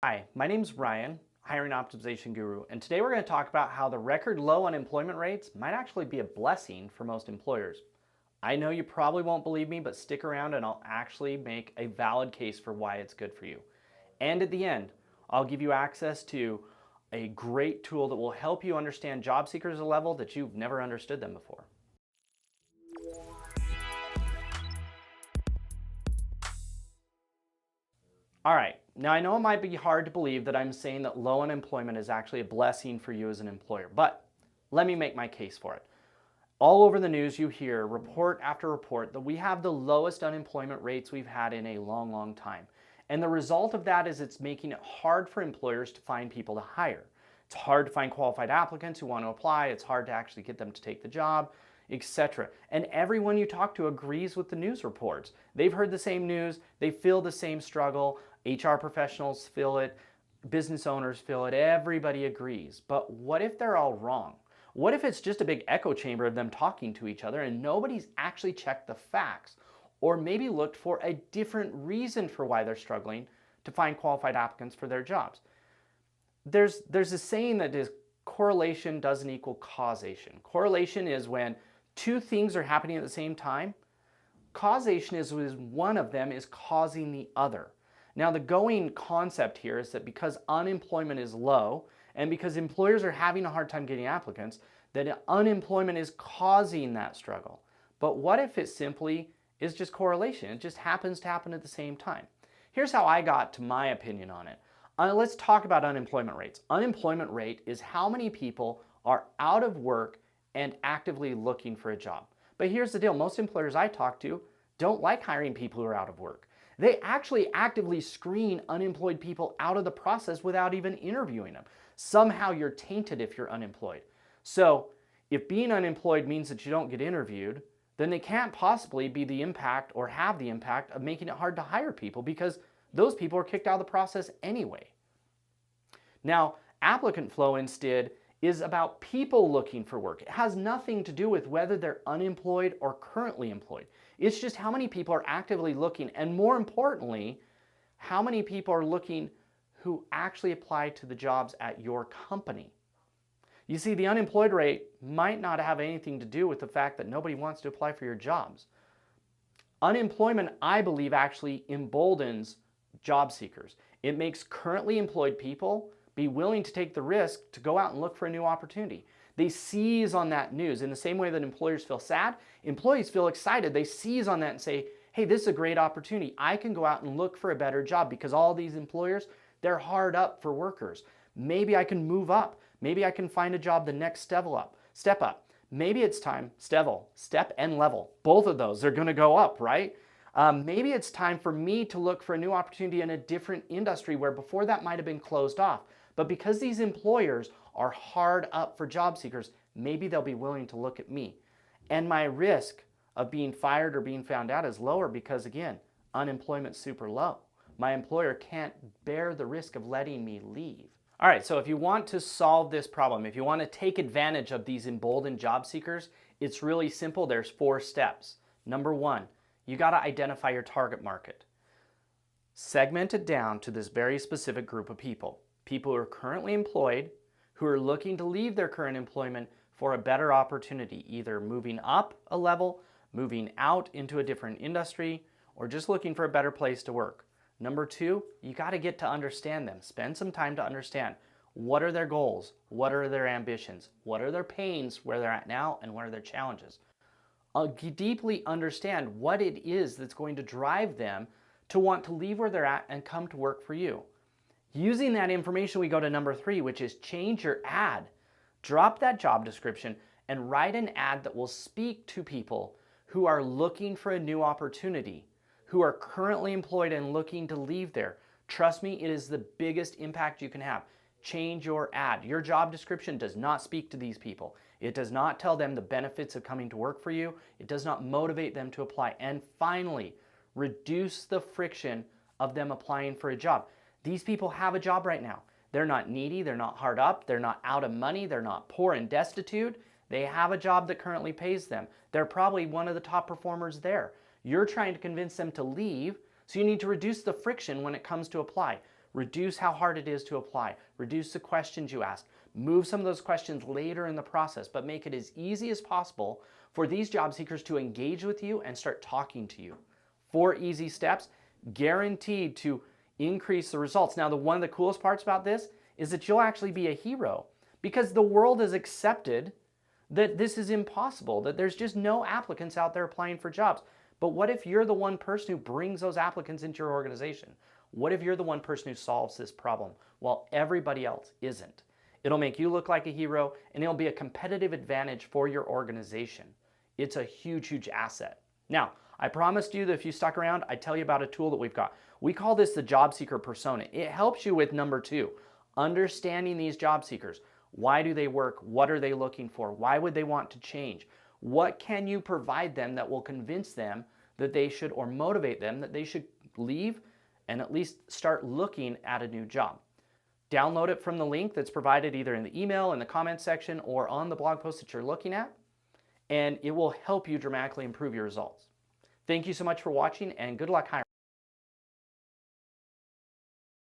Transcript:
Hi, my name's Ryan, Hiring Optimization Guru, and today we're going to talk about how the record low unemployment rates might actually be a blessing for most employers. I know you probably won't believe me, but stick around and I'll actually make a valid case for why it's good for you. And at the end, I'll give you access to a great tool that will help you understand job seekers at a level that you've never understood them before. All right, now I know it might be hard to believe that I'm saying that low unemployment is actually a blessing for you as an employer, but let me make my case for it. All over the news you hear report after report that we have the lowest unemployment rates we've had in a long, long time. And the result of that is it's making it hard for employers to find people to hire. It's hard to find qualified applicants who want to apply. It's hard to actually get them to take the job, etc. And everyone you talk to agrees with the news reports. They've heard the same news. They feel the same struggle. HR professionals feel it. Business owners feel it. Everybody agrees. But what if they're all wrong? What if it's just a big echo chamber of them talking to each other and nobody's actually checked the facts or maybe looked for a different reason for why they're struggling to find qualified applicants for their jobs? There's a saying that is correlation doesn't equal causation. Correlation is when two things are happening at the same time. Causation is when one of them is causing the other. Now the going concept here is that because unemployment is low, and because employers are having a hard time getting applicants, that unemployment is causing that struggle. But what if it simply is just correlation? It just happens to happen at the same time. Here's how I got to my opinion on it. Let's talk about unemployment rates. Unemployment rate is how many people are out of work and actively looking for a job. But here's the deal, most employers I talk to don't like hiring people who are out of work. They actually actively screen unemployed people out of the process without even interviewing them. Somehow you're tainted if you're unemployed. So if being unemployed means that you don't get interviewed, then they can't possibly be the impact or have the impact of making it hard to hire people because those people are kicked out of the process anyway. Now, applicant flow instead is about people looking for work. It has nothing to do with whether they're unemployed or currently employed. It's just how many people are actively looking, and more importantly, how many people are looking who actually apply to the jobs at your company. You see, the unemployed rate might not have anything to do with the fact that nobody wants to apply for your jobs. Unemployment, I believe, actually emboldens job seekers. It makes currently employed people be willing to take the risk to go out and look for a new opportunity. They seize on that news. In the same way that employers feel sad, employees feel excited. They seize on that and say, hey, this is a great opportunity. I can go out and look for a better job because all these employers, they're hard up for workers. Maybe I can move up. Maybe I can find a job the next step up. Maybe it's time, step and level. Both of those are going to go up, right? Maybe it's time for me to look for a new opportunity in a different industry where before that might have been closed off. But because these employers are hard up for job seekers, maybe they'll be willing to look at me. And my risk of being fired or being found out is lower because, again, unemployment's super low. My employer can't bear the risk of letting me leave. All right, so if you want to solve this problem, if you want to take advantage of these emboldened job seekers, it's really simple. There's 4 steps. Number 1, you got to identify your target market. Segment it down to this very specific group of people. People who are currently employed, who are looking to leave their current employment for a better opportunity, either moving up a level, moving out into a different industry, or just looking for a better place to work. Number 2, you got to get to understand them. Spend some time to understand what are their goals, what are their ambitions, what are their pains where they're at now, and what are their challenges. Deeply understand what it is that's going to drive them to want to leave where they're at and come to work for you. Using that information, we go to number 3, which is change your ad. Drop that job description and write an ad that will speak to people who are looking for a new opportunity, who are currently employed and looking to leave there. Trust me, it is the biggest impact you can have. Change your ad. Your job description does not speak to these people. It does not tell them the benefits of coming to work for you. It does not motivate them to apply. And finally, reduce the friction of them applying for a job. These people have a job right now. They're not needy, they're not hard up, they're not out of money, they're not poor and destitute. They have a job that currently pays them. They're probably one of the top performers there. You're trying to convince them to leave, so you need to reduce the friction when it comes to apply. Reduce how hard it is to apply. Reduce the questions you ask. Move some of those questions later in the process, but make it as easy as possible for these job seekers to engage with you and start talking to you. 4 easy steps, guaranteed to increase the results. Now, one of the coolest parts about this is that you'll actually be a hero because the world has accepted that this is impossible, that there's just no applicants out there applying for jobs. But what if you're the one person who brings those applicants into your organization? What if you're the one person who solves this problem while everybody else isn't? It'll make you look like a hero, and it'll be a competitive advantage for your organization. It's a huge, huge asset. Now, I promised you that if you stuck around, I'd tell you about a tool that we've got. We call this the job seeker persona. It helps you with number 2, understanding these job seekers. Why do they work? What are they looking for? Why would they want to change? What can you provide them that will convince them that they should, or motivate them that they should leave and at least start looking at a new job? Download it from the link that's provided either in the email, in the comments section, or on the blog post that you're looking at, and it will help you dramatically improve your results. Thank you so much for watching, and good luck hiring.